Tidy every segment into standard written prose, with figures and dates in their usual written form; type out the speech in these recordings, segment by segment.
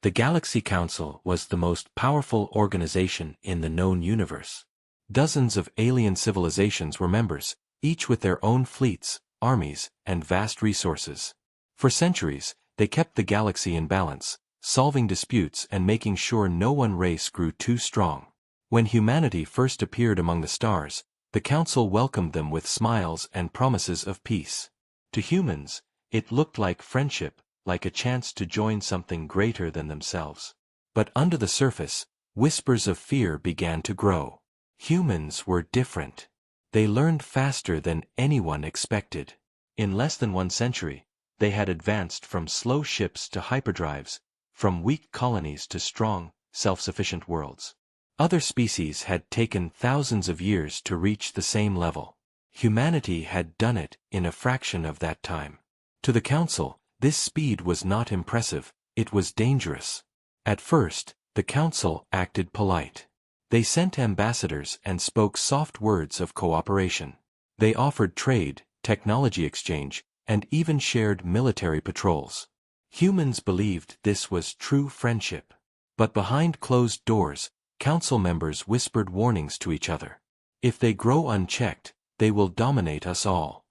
The Galaxy Council was the most powerful organization in the known universe. Dozens of alien civilizations were members, each with their own fleets, armies, and vast resources. For centuries, they kept the galaxy in balance, solving disputes and making sure no one race grew too strong. When humanity first appeared among the stars, the Council welcomed them with smiles and promises of peace. To humans, it looked like friendship, like a chance to join something greater than themselves. But under the surface, whispers of fear began to grow. Humans were different. They learned faster than anyone expected. In less than 1 century, they had advanced from slow ships to hyperdrives, from weak colonies to strong, self-sufficient worlds. Other species had taken thousands of years to reach the same level. Humanity had done it in a fraction of that time. To the Council, this speed was not impressive, it was dangerous. At first, the Council acted polite. They sent ambassadors and spoke soft words of cooperation. They offered trade, technology exchange, and even shared military patrols. Humans believed this was true friendship. But behind closed doors, Council members whispered warnings to each other. If they grow unchecked, they will dominate us all.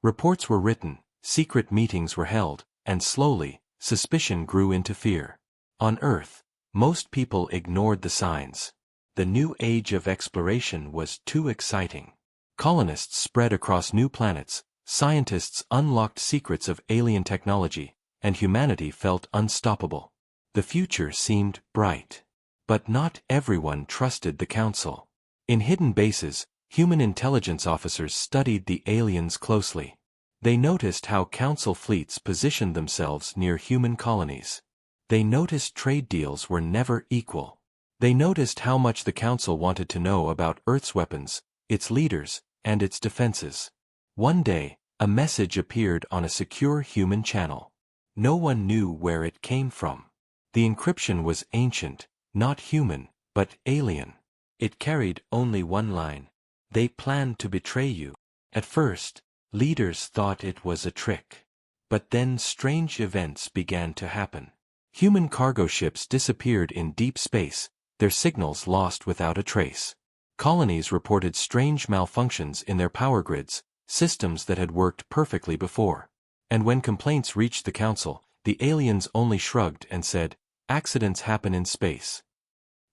Reports were written, secret meetings were held, and slowly, suspicion grew into fear. On Earth, most people ignored the signs. The new age of exploration was too exciting. Colonists spread across new planets, scientists unlocked secrets of alien technology, and humanity felt unstoppable. The future seemed bright. But not everyone trusted the Council. In hidden bases, human intelligence officers studied the aliens closely. They noticed how Council fleets positioned themselves near human colonies. They noticed trade deals were never equal. They noticed how much the Council wanted to know about Earth's weapons, its leaders, and its defenses. One day, a message appeared on a secure human channel. No one knew where it came from. The encryption was ancient, not human, but alien. It carried only one line. They planned to betray you. At first, leaders thought it was a trick. But then strange events began to happen. Human cargo ships disappeared in deep space, their signals lost without a trace. Colonies reported strange malfunctions in their power grids, systems that had worked perfectly before. And when complaints reached the Council, the aliens only shrugged and said, "Accidents happen in space."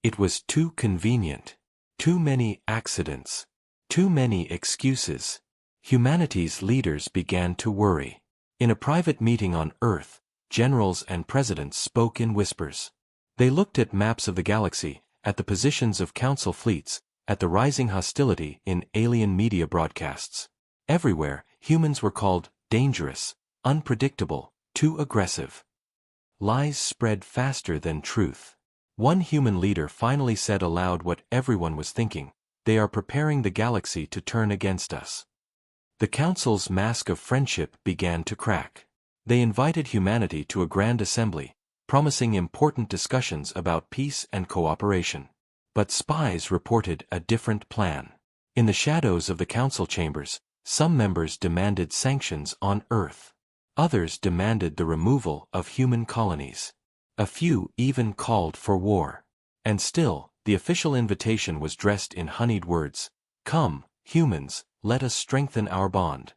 It was too convenient. Too many accidents. Too many excuses. Humanity's leaders began to worry. In a private meeting on Earth, generals and presidents spoke in whispers. They looked at maps of the galaxy, at the positions of Council fleets, at the rising hostility in alien media broadcasts. Everywhere, humans were called dangerous, unpredictable, too aggressive. Lies spread faster than truth. One human leader finally said aloud what everyone was thinking: "They are preparing the galaxy to turn against us." The Council's mask of friendship began to crack. They invited humanity to a grand assembly, promising important discussions about peace and cooperation. But spies reported a different plan. In the shadows of the Council chambers, some members demanded sanctions on Earth. Others demanded the removal of human colonies. A few even called for war. And still, the official invitation was dressed in honeyed words: "Come, humans, let us strengthen our bond."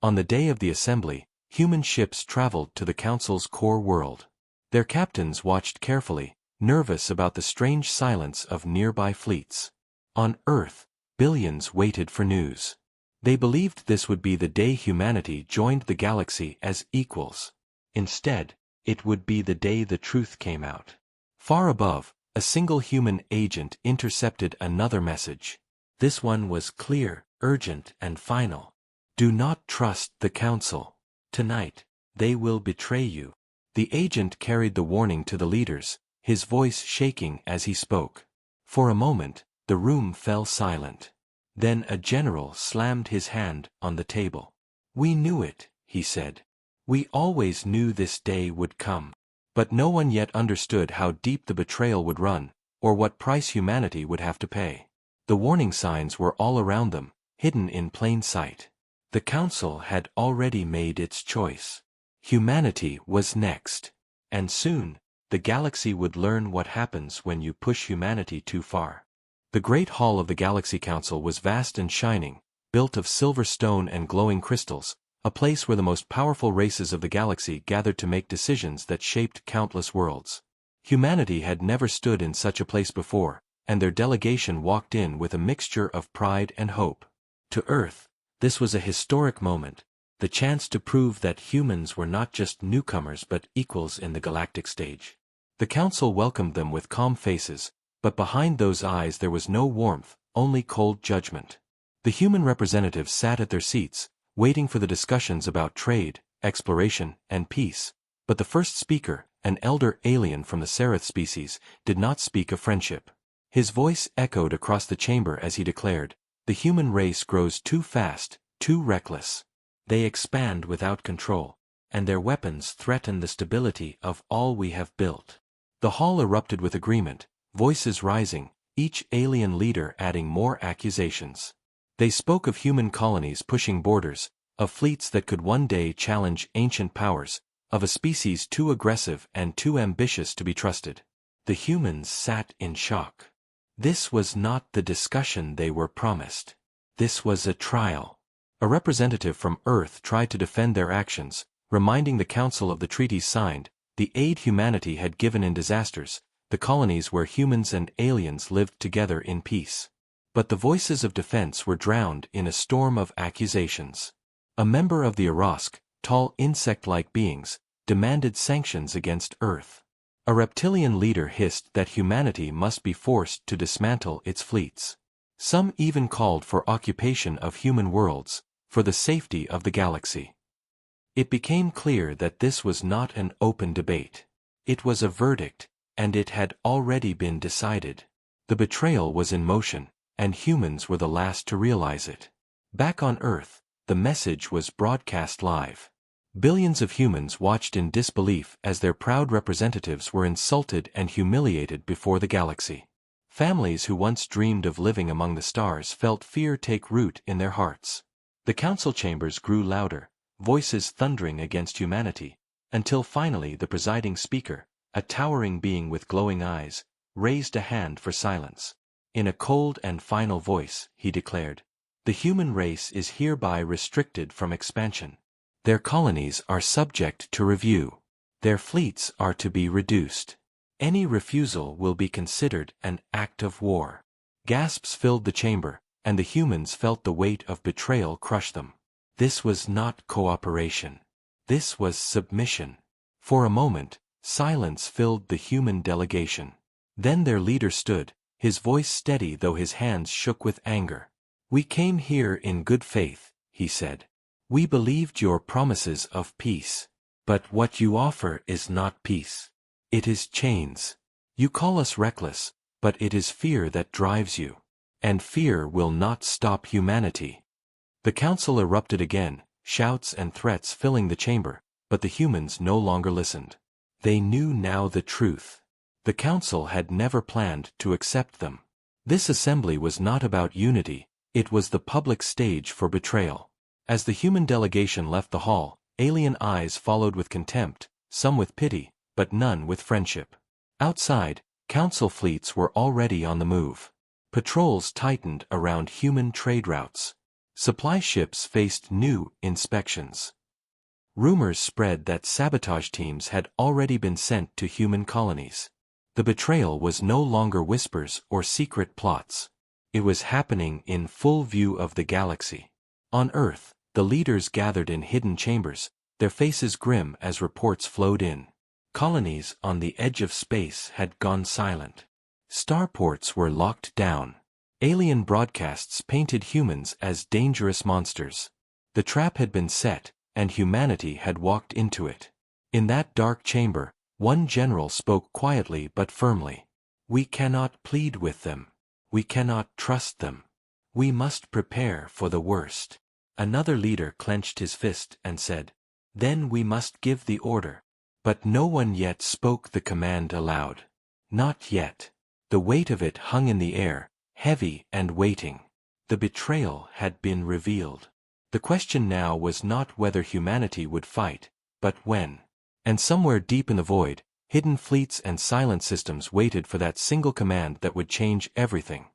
On the day of the assembly, human ships traveled to the Council's core world. Their captains watched carefully, nervous about the strange silence of nearby fleets. On Earth, billions waited for news. They believed this would be the day humanity joined the galaxy as equals. Instead, it would be the day the truth came out. Far above, a single human agent intercepted another message. This one was clear, urgent, and final. "Do not trust the Council. Tonight, they will betray you." The agent carried the warning to the leaders, his voice shaking as he spoke. For a moment, the room fell silent. Then a general slammed his hand on the table. "We knew it," he said. "We always knew this day would come." But no one yet understood how deep the betrayal would run, or what price humanity would have to pay. The warning signs were all around them, hidden in plain sight. The Council had already made its choice. Humanity was next. And soon, the galaxy would learn what happens when you push humanity too far. The Great Hall of the Galaxy Council was vast and shining, built of silver stone and glowing crystals, a place where the most powerful races of the galaxy gathered to make decisions that shaped countless worlds. Humanity had never stood in such a place before, and their delegation walked in with a mixture of pride and hope. To Earth, this was a historic moment, the chance to prove that humans were not just newcomers but equals in the galactic stage. The Council welcomed them with calm faces, but behind those eyes there was no warmth, only cold judgment. The human representatives sat at their seats, waiting for the discussions about trade, exploration, and peace, but the first speaker, an elder alien from the Seraph species, did not speak of friendship. His voice echoed across the chamber as he declared, "The human race grows too fast, too reckless. They expand without control, and their weapons threaten the stability of all we have built." The hall erupted with agreement, voices rising, each alien leader adding more accusations. They spoke of human colonies pushing borders, of fleets that could one day challenge ancient powers, of a species too aggressive and too ambitious to be trusted. The humans sat in shock. This was not the discussion they were promised. This was a trial. A representative from Earth tried to defend their actions, reminding the Council of the treaties signed, the aid humanity had given in disasters, the colonies where humans and aliens lived together in peace. But the voices of defense were drowned in a storm of accusations. A member of the Arask, tall insect-like beings, demanded sanctions against Earth. A reptilian leader hissed that humanity must be forced to dismantle its fleets. Some even called for occupation of human worlds, for the safety of the galaxy. It became clear that this was not an open debate. It was a verdict, and it had already been decided. The betrayal was in motion, and humans were the last to realize it. Back on Earth, the message was broadcast live. Billions of humans watched in disbelief as their proud representatives were insulted and humiliated before the galaxy. Families who once dreamed of living among the stars felt fear take root in their hearts. The council chambers grew louder, voices thundering against humanity, until finally the presiding speaker, a towering being with glowing eyes, raised a hand for silence. In a cold and final voice, he declared, "The human race is hereby restricted from expansion. Their colonies are subject to review. Their fleets are to be reduced. Any refusal will be considered an act of war." Gasps filled the chamber, and the humans felt the weight of betrayal crush them. This was not cooperation. This was submission. For a moment, silence filled the human delegation. Then their leader stood, his voice steady though his hands shook with anger. "We came here in good faith," he said. "We believed your promises of peace. But what you offer is not peace. It is chains. You call us reckless, but it is fear that drives you. And fear will not stop humanity." The council erupted again, shouts and threats filling the chamber, but the humans no longer listened. They knew now the truth. The council had never planned to accept them. This assembly was not about unity, it was the public stage for betrayal. As the human delegation left the hall, alien eyes followed with contempt, some with pity, but none with friendship. Outside, council fleets were already on the move. Patrols tightened around human trade routes. Supply ships faced new inspections. Rumors spread that sabotage teams had already been sent to human colonies. The betrayal was no longer whispers or secret plots. It was happening in full view of the galaxy. On Earth, the leaders gathered in hidden chambers, their faces grim as reports flowed in. Colonies on the edge of space had gone silent. Starports were locked down. Alien broadcasts painted humans as dangerous monsters. The trap had been set, and humanity had walked into it. In that dark chamber, one general spoke quietly but firmly. "We cannot plead with them. We cannot trust them. We must prepare for the worst." Another leader clenched his fist and said, "Then we must give the order." But no one yet spoke the command aloud. Not yet. The weight of it hung in the air, heavy and waiting. The betrayal had been revealed. The question now was not whether humanity would fight, but when. And somewhere deep in the void, Hidden fleets and silent systems waited for that single command that would change everything.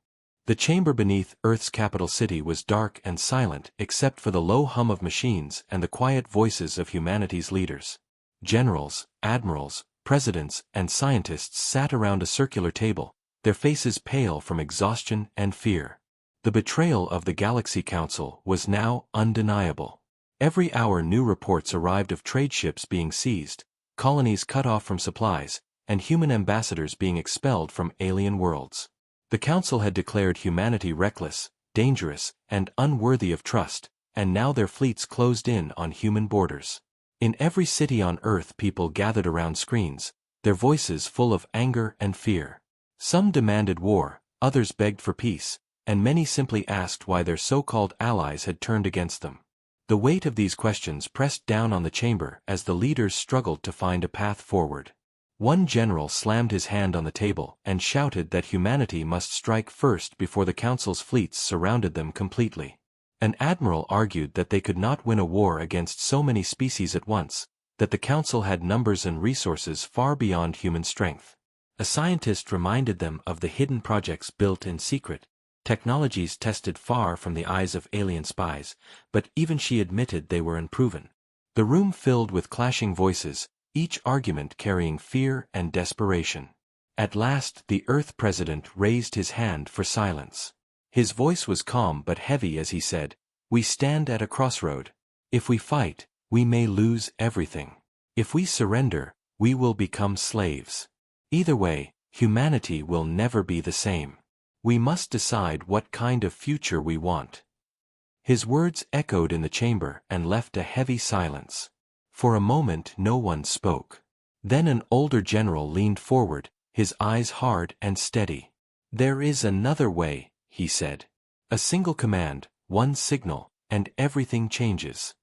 The chamber beneath Earth's capital city was dark and silent except for the low hum of machines and the quiet voices of humanity's leaders. Generals, admirals, presidents, and scientists sat around a circular table, their faces pale from exhaustion and fear. The betrayal of the Galaxy Council was now undeniable. Every hour new reports arrived of trade ships being seized, colonies cut off from supplies, and human ambassadors being expelled from alien worlds. The Council had declared humanity reckless, dangerous, and unworthy of trust, and now their fleets closed in on human borders. In every city on Earth people gathered around screens, their voices full of anger and fear. Some demanded war, others begged for peace, and many simply asked why their so-called allies had turned against them. The weight of these questions pressed down on the chamber as the leaders struggled to find a path forward. One general slammed his hand on the table and shouted that humanity must strike first before the Council's fleets surrounded them completely. An admiral argued that they could not win a war against so many species at once, that the Council had numbers and resources far beyond human strength. A scientist reminded them of the hidden projects built in secret, technologies tested far from the eyes of alien spies, but even she admitted they were unproven. The room filled with clashing voices, each argument carrying fear and desperation. At last the Earth President raised his hand for silence. His voice was calm but heavy as he said, "We stand at a crossroad. If we fight, we may lose everything. If we surrender, we will become slaves. Either way, humanity will never be the same. We must decide what kind of future we want." His words echoed in the chamber and left a heavy silence. For a moment no one spoke. Then an older general leaned forward, his eyes hard and steady. "There is another way," he said. "A single command, one signal, and everything changes."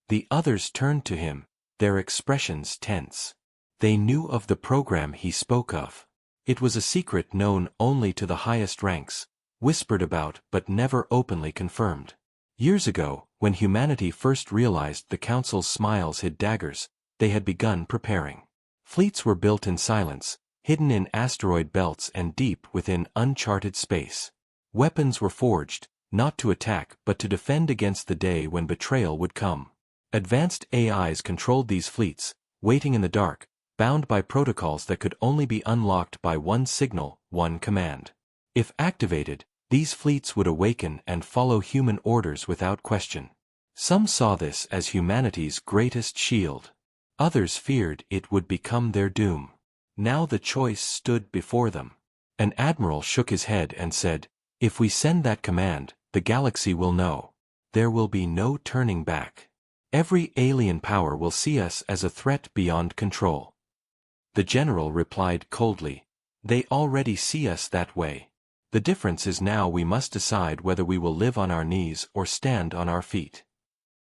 The others turned to him, their expressions tense. They knew of the program he spoke of. It was a secret known only to the highest ranks, whispered about but never openly confirmed. Years ago, when humanity first realized the Council's smiles hid daggers, they had begun preparing. Fleets were built in silence, hidden in asteroid belts and deep within uncharted space. Weapons were forged, not to attack but to defend against the day when betrayal would come. Advanced AIs controlled these fleets, waiting in the dark, bound by protocols that could only be unlocked by one signal, one command. If activated, these fleets would awaken and follow human orders without question. Some saw this as humanity's greatest shield. Others feared it would become their doom. Now the choice stood before them. An admiral shook his head and said, "If we send that command, the galaxy will know. There will be no turning back. Every alien power will see us as a threat beyond control." The general replied coldly, "They already see us that way. The difference is now we must decide whether we will live on our knees or stand on our feet."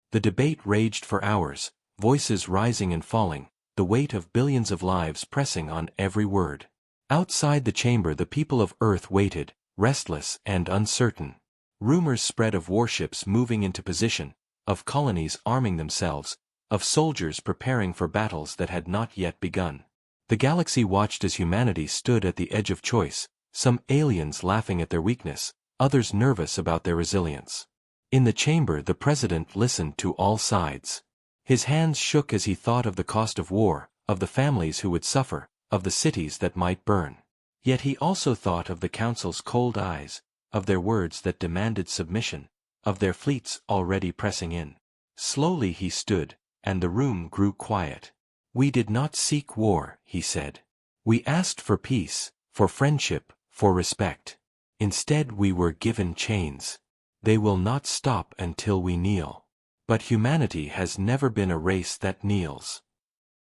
The debate raged for hours, voices rising and falling, the weight of billions of lives pressing on every word. Outside the chamber the people of Earth waited, restless and uncertain. Rumors spread of warships moving into position, of colonies arming themselves, of soldiers preparing for battles that had not yet begun. The galaxy watched as humanity stood at the edge of choice, some aliens laughing at their weakness, others nervous about their resilience. In the chamber the president listened to all sides. His hands shook as he thought of the cost of war, of the families who would suffer, of the cities that might burn. Yet he also thought of the Council's cold eyes, of their words that demanded submission, of their fleets already pressing in. Slowly he stood, and the room grew quiet. "We did not seek war," he said. "We asked for peace, for friendship, for respect. Instead we were given chains. They will not stop until we kneel. But humanity has never been a race that kneels."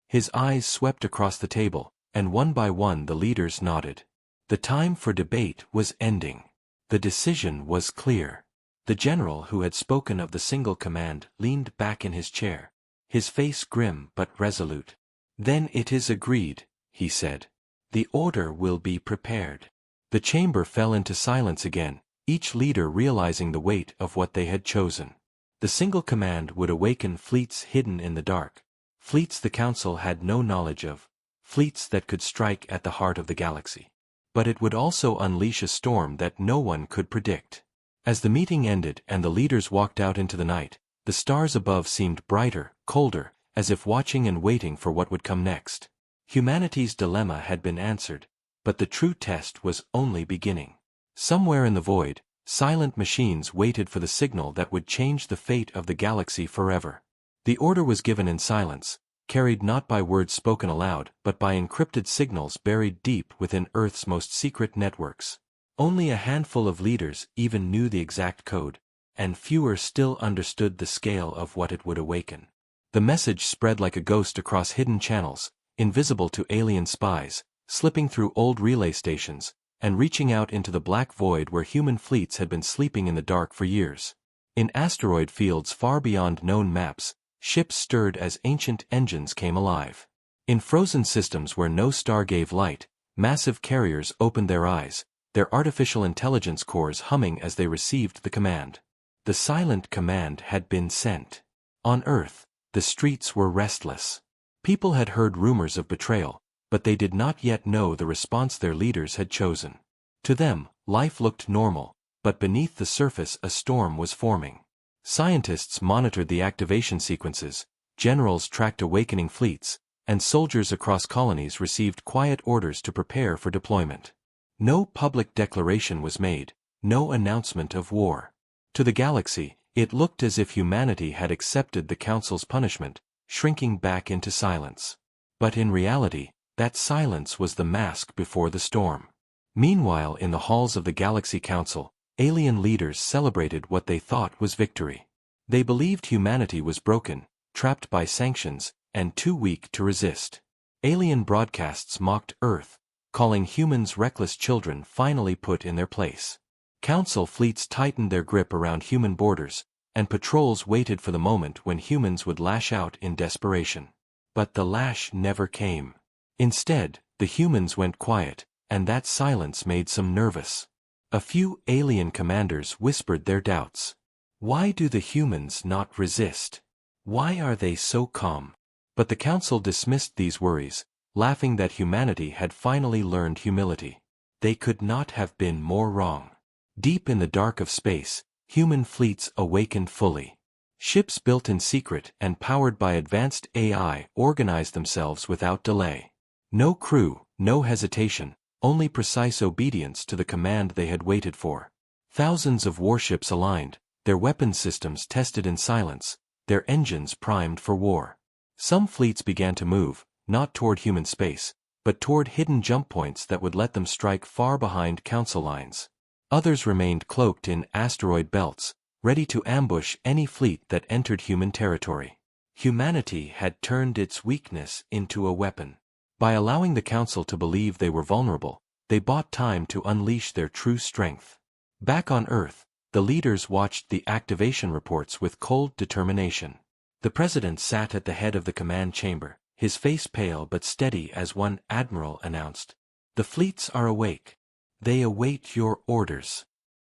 His eyes swept across the table, and one by one the leaders nodded. The time for debate was ending. The decision was clear. The general who had spoken of the single command leaned back in his chair, his face grim but resolute. "Then it is agreed," he said. "The order will be prepared." The chamber fell into silence again, each leader realizing the weight of what they had chosen. The single command would awaken fleets hidden in the dark, fleets the Council had no knowledge of, fleets that could strike at the heart of the galaxy. But it would also unleash a storm that no one could predict. As the meeting ended and the leaders walked out into the night, the stars above seemed brighter, colder, as if watching and waiting for what would come next. Humanity's dilemma had been answered, but the true test was only beginning. Somewhere in the void, silent machines waited for the signal that would change the fate of the galaxy forever. The order was given in silence, carried not by words spoken aloud but by encrypted signals buried deep within Earth's most secret networks. Only a handful of leaders even knew the exact code, and fewer still understood the scale of what it would awaken. The message spread like a ghost across hidden channels, invisible to alien spies, slipping through old relay stations, and reaching out into the black void where human fleets had been sleeping in the dark for years. In asteroid fields far beyond known maps, ships stirred as ancient engines came alive. In frozen systems where no star gave light, massive carriers opened their eyes, their artificial intelligence cores humming as they received the command. The silent command had been sent. On Earth, the streets were restless. People had heard rumors of betrayal, but they did not yet know the response their leaders had chosen. To them, life looked normal, but beneath the surface a storm was forming. Scientists monitored the activation sequences, generals tracked awakening fleets, and soldiers across colonies received quiet orders to prepare for deployment. No public declaration was made, no announcement of war. To the galaxy, it looked as if humanity had accepted the Council's punishment, shrinking back into silence. But in reality, that silence was the mask before the storm. Meanwhile, in the halls of the Galaxy Council, alien leaders celebrated what they thought was victory. They believed humanity was broken, trapped by sanctions, and too weak to resist. Alien broadcasts mocked Earth, calling humans reckless children finally put in their place. Council fleets tightened their grip around human borders, and patrols waited for the moment when humans would lash out in desperation. But the lash never came. Instead, the humans went quiet, and that silence made some nervous. A few alien commanders whispered their doubts. Why do the humans not resist? Why are they so calm? But the Council dismissed these worries, laughing that humanity had finally learned humility. They could not have been more wrong. Deep in the dark of space, human fleets awakened fully. Ships built in secret and powered by advanced AI organized themselves without delay. No crew, no hesitation, only precise obedience to the command they had waited for. Thousands of warships aligned, their weapons systems tested in silence, their engines primed for war. Some fleets began to move, not toward human space, but toward hidden jump points that would let them strike far behind Council lines. Others remained cloaked in asteroid belts, ready to ambush any fleet that entered human territory. Humanity had turned its weakness into a weapon. By allowing the Council to believe they were vulnerable, they bought time to unleash their true strength. Back on Earth, the leaders watched the activation reports with cold determination. The President sat at the head of the command chamber, his face pale but steady as one admiral announced, "The fleets are awake. They await your orders."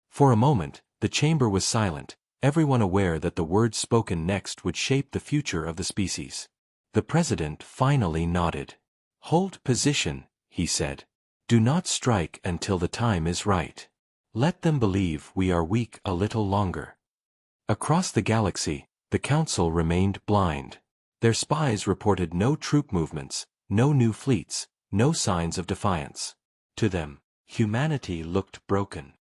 For a moment, the chamber was silent, everyone aware that the words spoken next would shape the future of the species. The President finally nodded. "Hold position," he said. "Do not strike until the time is right. Let them believe we are weak a little longer." Across the galaxy, the Council remained blind. Their spies reported no troop movements, no new fleets, no signs of defiance. To them, humanity looked broken.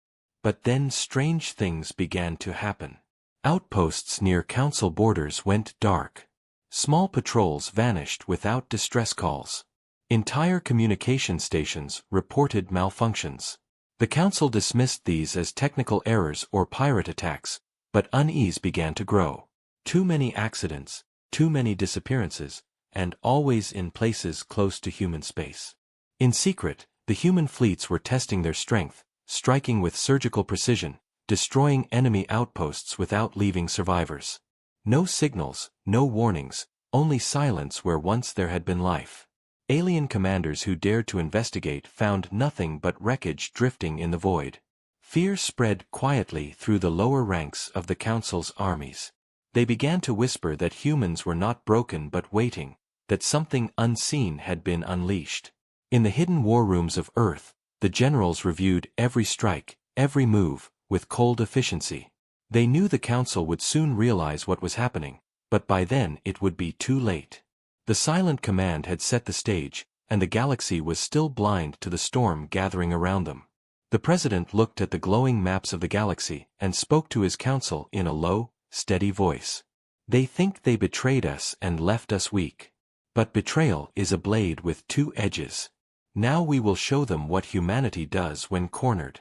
But then strange things began to happen. Outposts near Council borders went dark. Small patrols vanished without distress calls. Entire communication stations reported malfunctions. The Council dismissed these as technical errors or pirate attacks, but unease began to grow. Too many accidents, too many disappearances, and always in places close to human space. In secret, the human fleets were testing their strength, striking with surgical precision, destroying enemy outposts without leaving survivors. No signals, no warnings, only silence where once there had been life. Alien commanders who dared to investigate found nothing but wreckage drifting in the void. Fear spread quietly through the lower ranks of the Council's armies. They began to whisper that humans were not broken but waiting, that something unseen had been unleashed. In the hidden war rooms of Earth, the generals reviewed every strike, every move, with cold efficiency. They knew the Council would soon realize what was happening, but by then it would be too late. The silent command had set the stage, and the galaxy was still blind to the storm gathering around them. The President looked at the glowing maps of the galaxy and spoke to his council in a low, steady voice. They think they betrayed us and left us weak. But betrayal is a blade with two edges. Now we will show them what humanity does when cornered.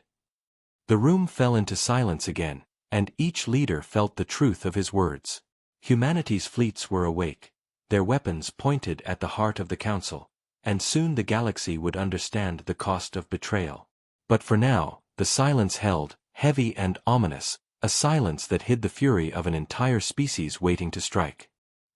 The room fell into silence again, and each leader felt the truth of his words. Humanity's fleets were awake, their weapons pointed at the heart of the Council, and soon the galaxy would understand the cost of betrayal. But for now, the silence held, heavy and ominous, a silence that hid the fury of an entire species waiting to strike.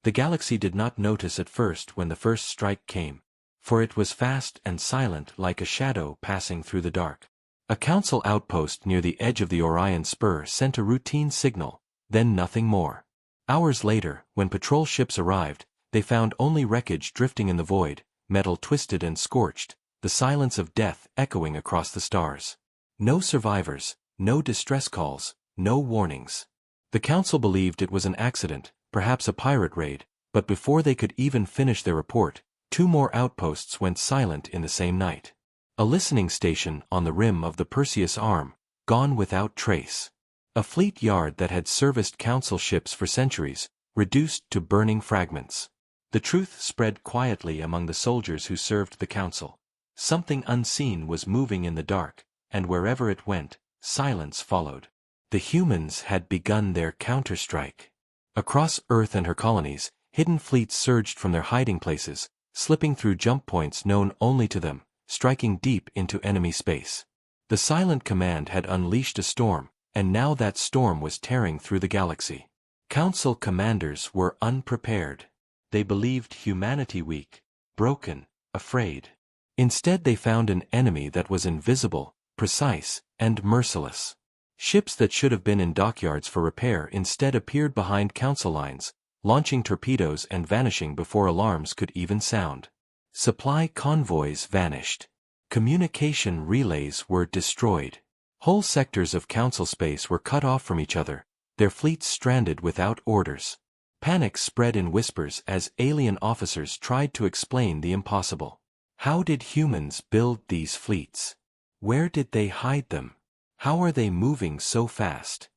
The galaxy did not notice at first when the first strike came, for it was fast and silent like a shadow passing through the dark. A Council outpost near the edge of the Orion Spur sent a routine signal, then nothing more. Hours later, when patrol ships arrived, they found only wreckage drifting in the void, metal twisted and scorched, the silence of death echoing across the stars. No survivors, no distress calls, no warnings. The Council believed it was an accident, perhaps a pirate raid, but before they could even finish their report, 2 more outposts went silent in the same night. A listening station on the rim of the Perseus Arm, gone without trace. A fleet yard that had serviced Council ships for centuries, reduced to burning fragments. The truth spread quietly among the soldiers who served the Council. Something unseen was moving in the dark, and wherever it went, silence followed. The humans had begun their counterstrike. Across Earth and her colonies, hidden fleets surged from their hiding places, slipping through jump points known only to them, striking deep into enemy space. The silent command had unleashed a storm, and now that storm was tearing through the galaxy. Council commanders were unprepared. They believed humanity weak, broken, afraid. Instead they found an enemy that was invisible, precise, and merciless. Ships that should have been in dockyards for repair instead appeared behind Council lines, launching torpedoes and vanishing before alarms could even sound. Supply convoys vanished. Communication relays were destroyed. Whole sectors of Council space were cut off from each other, their fleets stranded without orders. Panic spread in whispers as alien officers tried to explain the impossible. How did humans build these fleets? Where did they hide them? How are they moving so fast?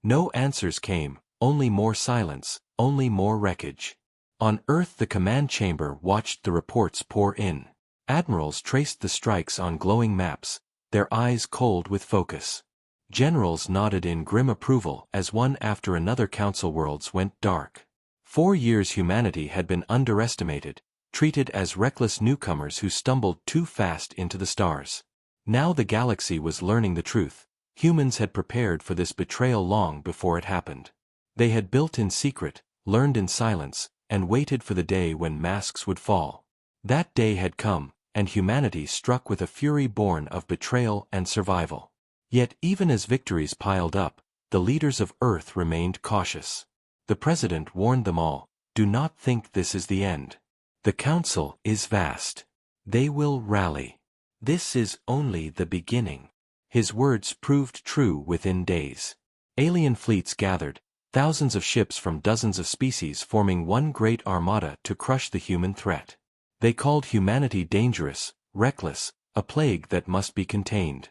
No answers came, only more silence, only more wreckage. On Earth the command chamber watched the reports pour in. Admirals traced the strikes on glowing maps, their eyes cold with focus. Generals nodded in grim approval as one after another Council worlds went dark. 4 years humanity had been underestimated, treated as reckless newcomers who stumbled too fast into the stars. Now the galaxy was learning the truth. Humans had prepared for this betrayal long before it happened. They had built in secret, learned in silence, and waited for the day when masks would fall. That day had come, and humanity struck with a fury born of betrayal and survival. Yet even as victories piled up, the leaders of Earth remained cautious. The President warned them all, "Do not think this is the end. The Council is vast. They will rally. This is only the beginning." His words proved true within days. Alien fleets gathered, thousands of ships from dozens of species forming one great armada to crush the human threat. They called humanity dangerous, reckless, a plague that must be contained.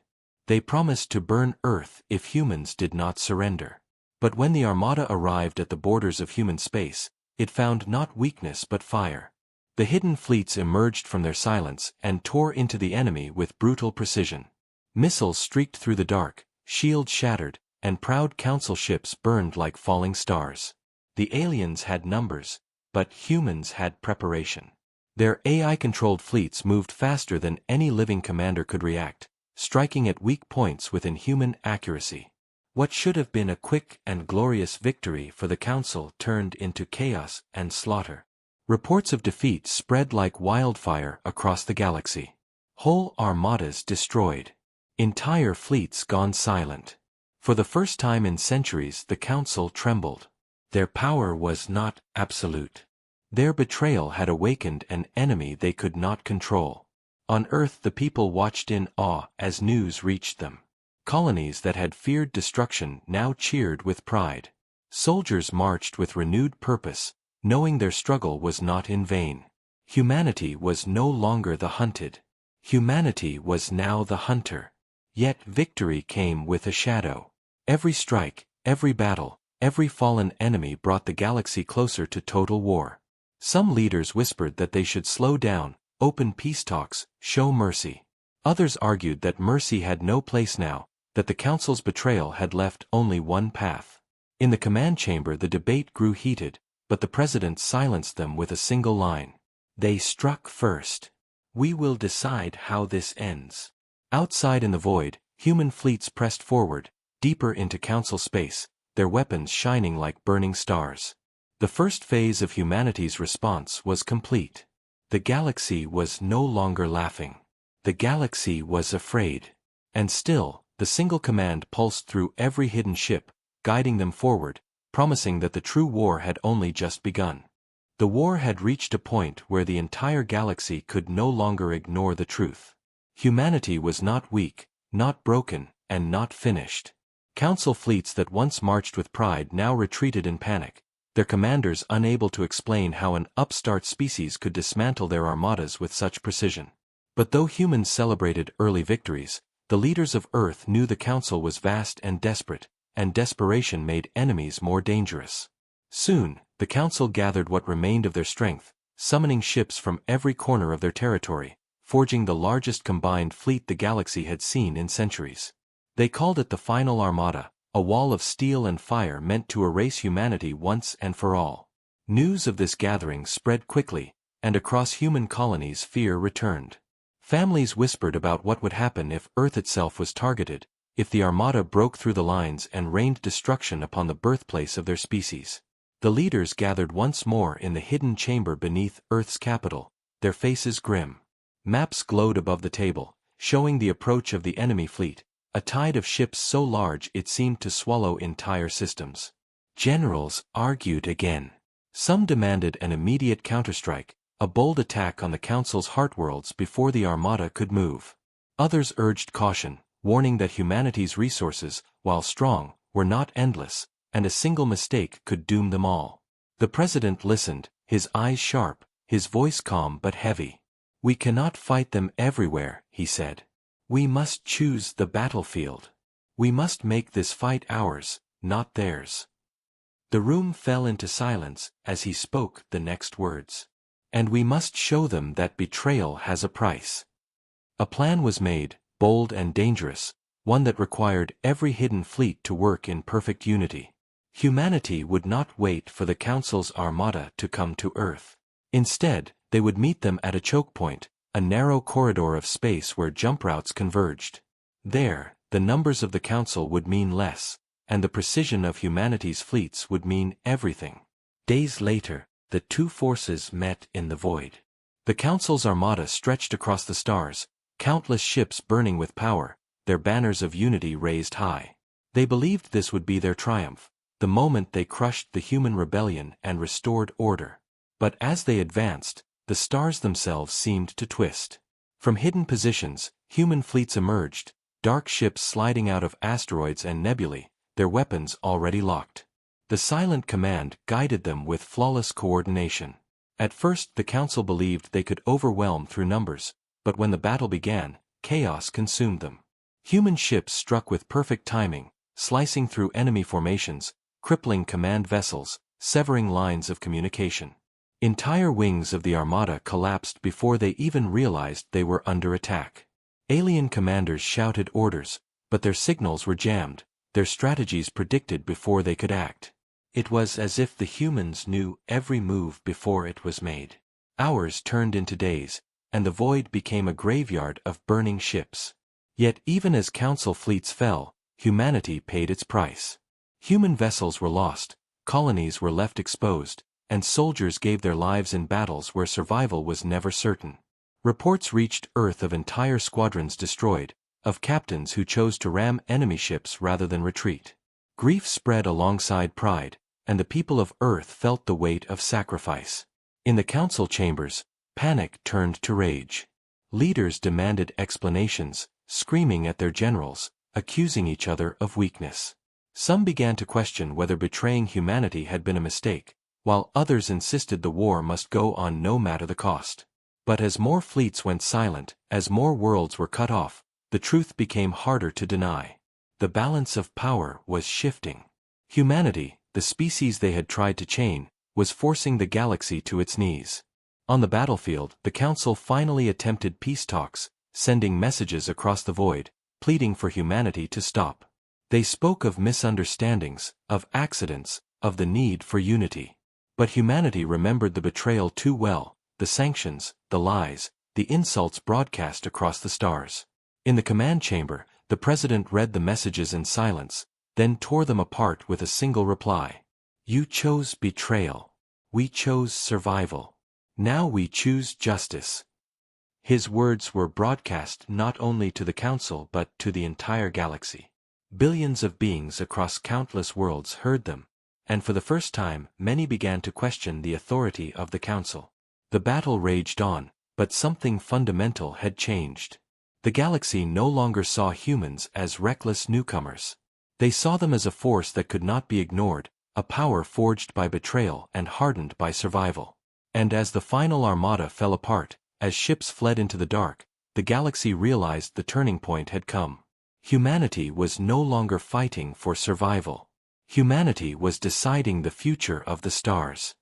They promised to burn Earth if humans did not surrender. But when the armada arrived at the borders of human space, it found not weakness but fire. The hidden fleets emerged from their silence and tore into the enemy with brutal precision. Missiles streaked through the dark, shields shattered, and proud Council ships burned like falling stars. The aliens had numbers, but humans had preparation. Their AI-controlled fleets moved faster than any living commander could react, striking at weak points with inhuman accuracy. What should have been a quick and glorious victory for the Council turned into chaos and slaughter. Reports of defeat spread like wildfire across the galaxy. Whole armadas destroyed. Entire fleets gone silent. For the first time in centuries the Council trembled. Their power was not absolute. Their betrayal had awakened an enemy they could not control. On Earth the people watched in awe as news reached them. Colonies that had feared destruction now cheered with pride. Soldiers marched with renewed purpose, knowing their struggle was not in vain. Humanity was no longer the hunted. Humanity was now the hunter. Yet victory came with a shadow. Every strike, every battle, every fallen enemy brought the galaxy closer to total war. Some leaders whispered that they should slow down, open peace talks, show mercy. Others argued that mercy had no place now, that the Council's betrayal had left only one path. In the command chamber the debate grew heated, but the President silenced them with a single line. They struck first. We will decide how this ends. Outside in the void, human fleets pressed forward, deeper into Council space, their weapons shining like burning stars. The first phase of humanity's response was complete. The galaxy was no longer laughing. The galaxy was afraid. And still, the single command pulsed through every hidden ship, guiding them forward, promising that the true war had only just begun. The war had reached a point where the entire galaxy could no longer ignore the truth. Humanity was not weak, not broken, and not finished. Council fleets that once marched with pride now retreated in panic, their commanders unable to explain how an upstart species could dismantle their armadas with such precision. But though humans celebrated early victories, the leaders of Earth knew the Council was vast and desperation made enemies more dangerous. Soon, the Council gathered what remained of their strength, summoning ships from every corner of their territory, forging the largest combined fleet the galaxy had seen in centuries. They called it the Final Armada, a wall of steel and fire meant to erase humanity once and for all. News of this gathering spread quickly, and across human colonies fear returned. Families whispered about what would happen if Earth itself was targeted, if the Armada broke through the lines and rained destruction upon the birthplace of their species. The leaders gathered once more in the hidden chamber beneath Earth's capital, their faces grim. Maps glowed above the table, showing the approach of the enemy fleet, a tide of ships so large it seemed to swallow entire systems. Generals argued again. Some demanded an immediate counterstrike, a bold attack on the Council's heartworlds before the Armada could move. Others urged caution, warning that humanity's resources, while strong, were not endless, and a single mistake could doom them all. The President listened, his eyes sharp, his voice calm but heavy. We cannot fight them everywhere, he said. We must choose the battlefield. We must make this fight ours, not theirs. The room fell into silence as he spoke the next words. And we must show them that betrayal has a price. A plan was made, bold and dangerous, one that required every hidden fleet to work in perfect unity. Humanity would not wait for the Council's Armada to come to Earth. Instead, they would meet them at a choke point, a narrow corridor of space where jump routes converged. There, the numbers of the Council would mean less, and the precision of humanity's fleets would mean everything. Days later, the two forces met in the void. The Council's Armada stretched across the stars, countless ships burning with power, their banners of unity raised high. They believed this would be their triumph, the moment they crushed the human rebellion and restored order. But as they advanced, the stars themselves seemed to twist. From hidden positions, human fleets emerged, dark ships sliding out of asteroids and nebulae, their weapons already locked. The silent command guided them with flawless coordination. At first the Council believed they could overwhelm through numbers, but when the battle began, chaos consumed them. Human ships struck with perfect timing, slicing through enemy formations, crippling command vessels, severing lines of communication. Entire wings of the Armada collapsed before they even realized they were under attack. Alien commanders shouted orders, but their signals were jammed, their strategies predicted before they could act. It was as if the humans knew every move before it was made. Hours turned into days, and the void became a graveyard of burning ships. Yet even as Council fleets fell, humanity paid its price. Human vessels were lost, colonies were left exposed, and soldiers gave their lives in battles where survival was never certain. Reports reached Earth of entire squadrons destroyed, of captains who chose to ram enemy ships rather than retreat. Grief spread alongside pride, and the people of Earth felt the weight of sacrifice. In the council chambers, panic turned to rage. Leaders demanded explanations, screaming at their generals, accusing each other of weakness. Some began to question whether betraying humanity had been a mistake, while others insisted the war must go on no matter the cost. But as more fleets went silent, as more worlds were cut off, the truth became harder to deny. The balance of power was shifting. Humanity, the species they had tried to chain, was forcing the galaxy to its knees. On the battlefield, the Council finally attempted peace talks, sending messages across the void, pleading for humanity to stop. They spoke of misunderstandings, of accidents, of the need for unity. But humanity remembered the betrayal too well, the sanctions, the lies, the insults broadcast across the stars. In the command chamber, the president read the messages in silence, then tore them apart with a single reply. You chose betrayal. We chose survival. Now we choose justice. His words were broadcast not only to the Council but to the entire galaxy. Billions of beings across countless worlds heard them, and for the first time many began to question the authority of the Council. The battle raged on, but something fundamental had changed. The galaxy no longer saw humans as reckless newcomers. They saw them as a force that could not be ignored, a power forged by betrayal and hardened by survival. And as the final armada fell apart, as ships fled into the dark, the galaxy realized the turning point had come. Humanity was no longer fighting for survival. Humanity was deciding the future of the stars.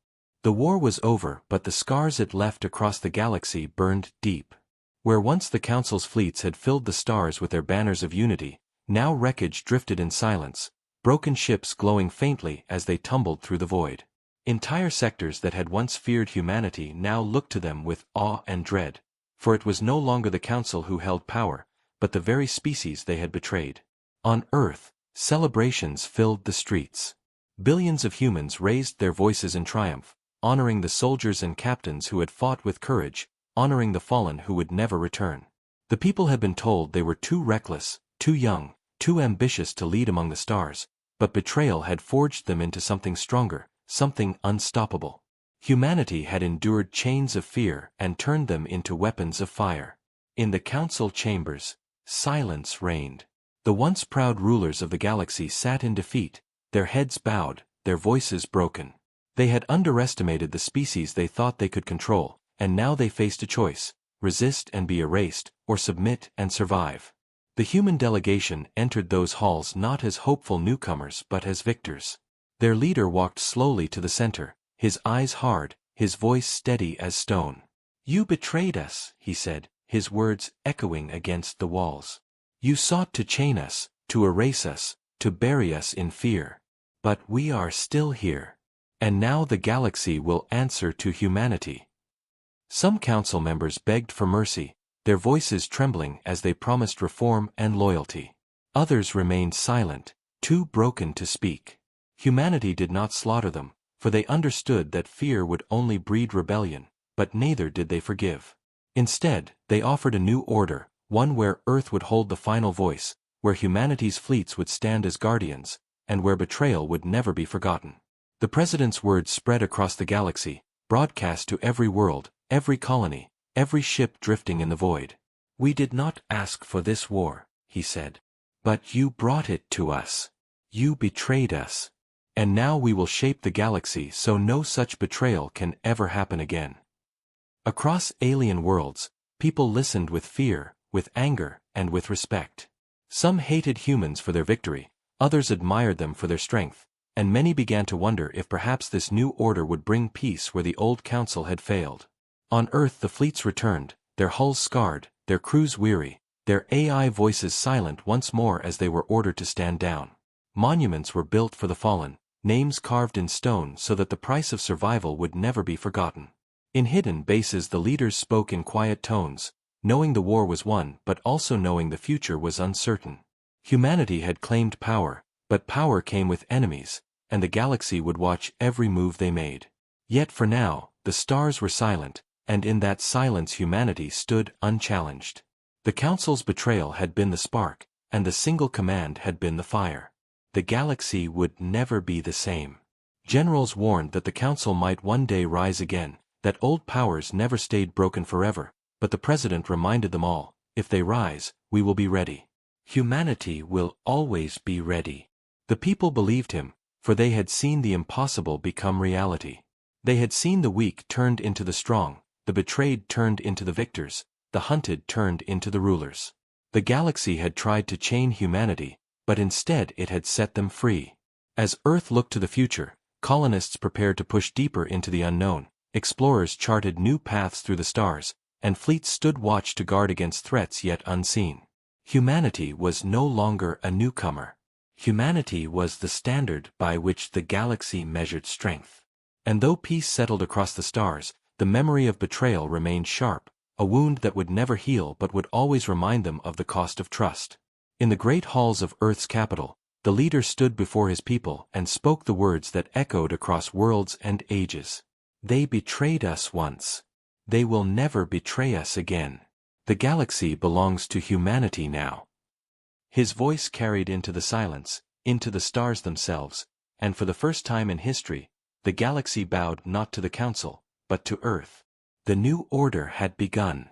The war was over, but the scars it left across the galaxy burned deep. Where once the Council's fleets had filled the stars with their banners of unity, now wreckage drifted in silence, broken ships glowing faintly as they tumbled through the void. Entire sectors that had once feared humanity now looked to them with awe and dread, for it was no longer the Council who held power, but the very species they had betrayed. On Earth, celebrations filled the streets. Billions of humans raised their voices in triumph, honoring the soldiers and captains who had fought with courage, honoring the fallen who would never return. The people had been told they were too reckless, too young, too ambitious to lead among the stars, but betrayal had forged them into something stronger, something unstoppable. Humanity had endured chains of fear and turned them into weapons of fire. In the council chambers, silence reigned. The once proud rulers of the galaxy sat in defeat, their heads bowed, their voices broken. They had underestimated the species they thought they could control, and now they faced a choice: resist and be erased, or submit and survive. The human delegation entered those halls not as hopeful newcomers but as victors. Their leader walked slowly to the center, his eyes hard, his voice steady as stone. "You betrayed us," he said, his words echoing against the walls. "You sought to chain us, to erase us, to bury us in fear. But we are still here. And now the galaxy will answer to humanity." Some council members begged for mercy, their voices trembling as they promised reform and loyalty. Others remained silent, too broken to speak. Humanity did not slaughter them, for they understood that fear would only breed rebellion, but neither did they forgive. Instead, they offered a new order, one where Earth would hold the final voice, where humanity's fleets would stand as guardians, and where betrayal would never be forgotten. The president's words spread across the galaxy, broadcast to every world, every colony, every ship drifting in the void. "We did not ask for this war," he said. "But you brought it to us. You betrayed us. And now we will shape the galaxy so no such betrayal can ever happen again." Across alien worlds, people listened with fear, with anger, and with respect. Some hated humans for their victory, others admired them for their strength, and many began to wonder if perhaps this new order would bring peace where the old council had failed. On Earth the fleets returned, their hulls scarred, their crews weary, their AI voices silent once more as they were ordered to stand down. Monuments were built for the fallen, names carved in stone so that the price of survival would never be forgotten. In hidden bases the leaders spoke in quiet tones, knowing the war was won but also knowing the future was uncertain. Humanity had claimed power, but power came with enemies, and the galaxy would watch every move they made. Yet for now, the stars were silent, and in that silence humanity stood unchallenged. The Council's betrayal had been the spark, and the single command had been the fire. The galaxy would never be the same. Generals warned that the Council might one day rise again, that old powers never stayed broken forever, but the president reminded them all, if they rise, we will be ready. Humanity will always be ready. The people believed him, for they had seen the impossible become reality. They had seen the weak turned into the strong, the betrayed turned into the victors, the hunted turned into the rulers. The galaxy had tried to chain humanity, but instead it had set them free. As Earth looked to the future, colonists prepared to push deeper into the unknown, explorers charted new paths through the stars, and fleets stood watch to guard against threats yet unseen. Humanity was no longer a newcomer. Humanity was the standard by which the galaxy measured strength. And though peace settled across the stars, the memory of betrayal remained sharp, a wound that would never heal but would always remind them of the cost of trust. In the great halls of Earth's capital, the leader stood before his people and spoke the words that echoed across worlds and ages. They betrayed us once. They will never betray us again. The galaxy belongs to humanity now. His voice carried into the silence, into the stars themselves, and for the first time in history, the galaxy bowed not to the council, but to Earth. The new order had begun.